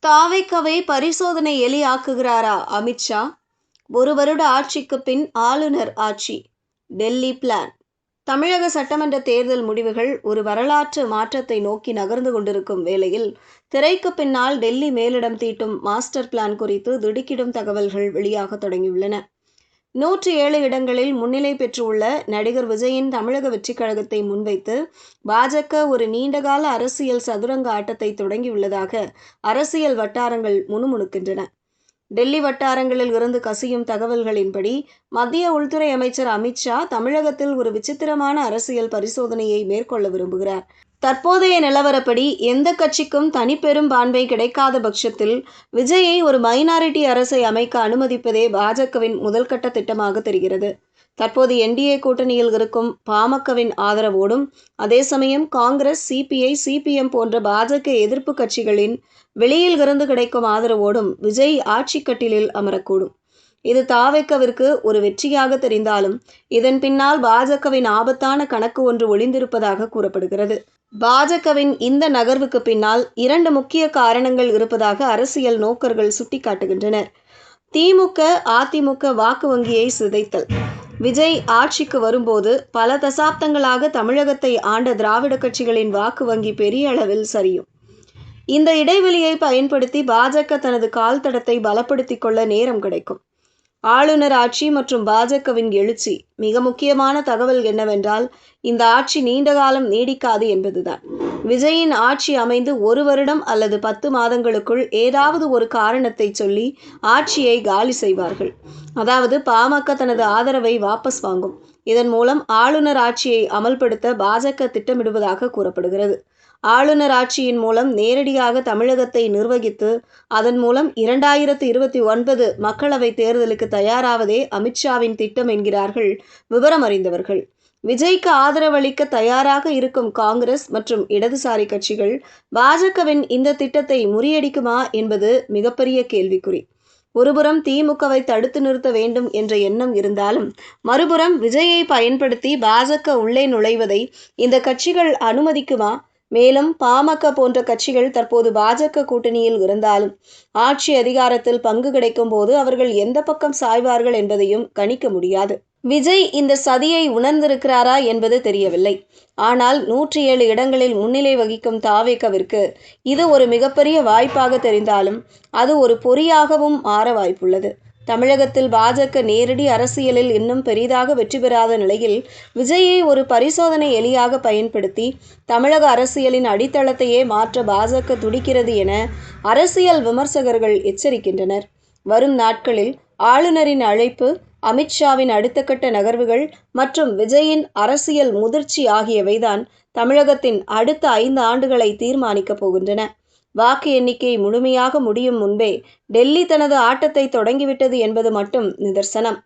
தாவேக்காவை பரிசோதனை எலியாக்குகிறாரா அமித்ஷா? ஒரு வருட ஆட்சிக்கு பின் ஆளுநர் ஆட்சி. டெல்லி பிளான். தமிழக சட்டமன்ற தேர்தல் முடிவுகள் ஒரு வரலாற்று மாற்றத்தை நோக்கி நகர்ந்து கொண்டிருக்கும் வேளையில், திரைக்கு பின்னால் டெல்லி மேலிடம் தீட்டும் மாஸ்டர் பிளான் குறித்து திடுக்கிடும் தகவல்கள் வெளியாக தொடங்கியுள்ளன. 107 இடங்களில் முன்னிலை பெற்றுள்ள நடிகர் விஜயின் தமிழக வெற்றிக் கழகத்தை முன்வைத்து பாஜக ஒரு நீண்டகால அரசியல் சதுரங்க ஆட்டத்தை தொடங்கியுள்ளதாக அரசியல் வட்டாரங்கள் முணுமுணுக்கின்றன. டெல்லி வட்டாரங்களில் இருந்து கசியும் தகவல்களின்படி, மத்திய உள்துறை அமைச்சர் அமித்ஷா தமிழகத்தில் ஒரு விசித்திரமான அரசியல் பரிசோதனையை மேற்கொள்ள விரும்புகிறார். தற்போதைய நிலவரப்படி எந்த கட்சிக்கும் தனிப்பெரும்பான்மை கிடைக்காத பட்சத்தில் விஜயை ஒரு மைனாரிட்டி அரசை அமைக்க அனுமதிப்பதே பாஜகவின் முதல்கட்ட திட்டமாக தெரிகிறது. தற்போது என்டிஏ கூட்டணியில் இருக்கும் பாமகவின் ஆதரவோடும், அதே சமயம் காங்கிரஸ், சிபிஐ, சிபிஎம் போன்ற பாஜக எதிர்ப்பு கட்சிகளின் வெளியில் இருந்து கிடைக்கும் ஆதரவோடும் விஜய் ஆட்சி கட்டிலில் அமரக்கூடும். இது தாவேக்காவிற்கு ஒரு வெற்றியாக தெரிந்தாலும், இதன் பின்னால் பாஜகவின் ஆபத்தான கணக்கு ஒன்று ஒளிந்திருப்பதாக கூறப்படுகிறது. பாஜகவின் இந்த நகர்வுக்கு பின்னால் 2 முக்கிய காரணங்கள் இருப்பதாக அரசியல் நோக்கர்கள் சுட்டிக்காட்டுகின்றனர். திமுக, அதிமுக வாக்கு வங்கியை சிதைத்தல். விஜய் ஆட்சிக்கு வரும்போது பல தசாப்தங்களாக தமிழகத்தை ஆண்ட திராவிட கட்சிகளின் வாக்கு வங்கி பெரிய அளவில் சரியும். இந்த இடைவெளியை பயன்படுத்தி பாஜக தனது கால் தடத்தை பலப்படுத்திக் கொள்ள நேரம் கிடைக்கும். ஆளுநர் ஆட்சி மற்றும் பாஜகவின் எழுச்சி. மிக முக்கியமான தகவல் என்னவென்றால், இந்த ஆட்சி நீண்ட காலம் நீடிக்காது என்பதுதான். விஜயின் ஆட்சி அமைந்து 1 வருடம் அல்லது 10 மாதங்களுக்குள் ஏதாவது ஒரு காரணத்தை சொல்லி ஆட்சியை காலி செய்வார்கள். அதாவது பாமக தனது ஆதரவை வாபஸ் வாங்கும். இதன் மூலம் ஆளுநர் ஆட்சியை அமல்படுத்த பாஜக திட்டமிடுவதாக கூறப்படுகிறது. ஆளுநர் ஆட்சியின் மூலம் நேரடியாக தமிழகத்தை நிர்வகித்து, அதன் மூலம் 2029 மக்களவைத் தேர்தலுக்கு தயாராவதே அமித்ஷாவின் திட்டம் என்கிறார்கள் விவரம் அறிந்தவர்கள். விஜய்க்கு ஆதரவளிக்க தயாராக இருக்கும் காங்கிரஸ் மற்றும் இடதுசாரி கட்சிகள் பாஜகவின் இந்த திட்டத்தை முறியடிக்குமா என்பது மிகப்பெரிய கேள்விக்குறி. ஒருபுறம் திமுகவை தடுத்து நிறுத்த வேண்டும் என்ற எண்ணம் இருந்தாலும், மறுபுறம் விஜயை பயன்படுத்தி பாஜக உள்ளே நுழைவதை இந்த கட்சிகள் அனுமதிக்குமா? மேலும் பாமக போன்ற கட்சிகள் தற்போது பாஜக கூட்டணியில் இருந்தாலும், ஆட்சி அதிகாரத்தில் பங்கு கிடைக்கும் போது அவர்கள் எந்த பக்கம் சாய்வார்கள் என்பதையும் கணிக்க முடியாது. விஜய் இந்த சதியை உணர்ந்திருக்கிறாரா என்பது தெரியவில்லை. ஆனால் 107 இடங்களில் முன்னிலை வகிக்கும் தாவேக்காவிற்கு இது ஒரு மிகப்பெரிய வாய்ப்பாக தெரிந்தாலும், அது ஒரு பொறியாகவும் மாற வாய்ப்புள்ளது. தமிழகத்தில் பாஜக நேரடி அரசியலில் இன்னும் பெரிதாக வெற்றி பெறாத நிலையில், விஜயை ஒரு பரிசோதனை எலியாக பயன்படுத்தி தமிழக அரசியலின் அடித்தளத்தையே மாற்ற பாஜக துடிக்கிறது என அரசியல் விமர்சகர்கள் எச்சரிக்கின்றனர். வரும் நாட்களில் ஆளுநரின் அழைப்பு, அமித்ஷாவின் அடுத்த கட்ட நகர்வுகள் மற்றும் விஜயின் அரசியல் முதிர்ச்சி ஆகியவைதான் தமிழகத்தின் அடுத்த 5 ஆண்டுகளை தீர்மானிக்கப் போகின்றன. வாக்கு எண்ணிக்கை முழுமையாக முடியும் முன்பே டெல்லி தனது ஆட்டத்தை தொடங்கிவிட்டது என்பது மட்டும் நிதர்சனம்.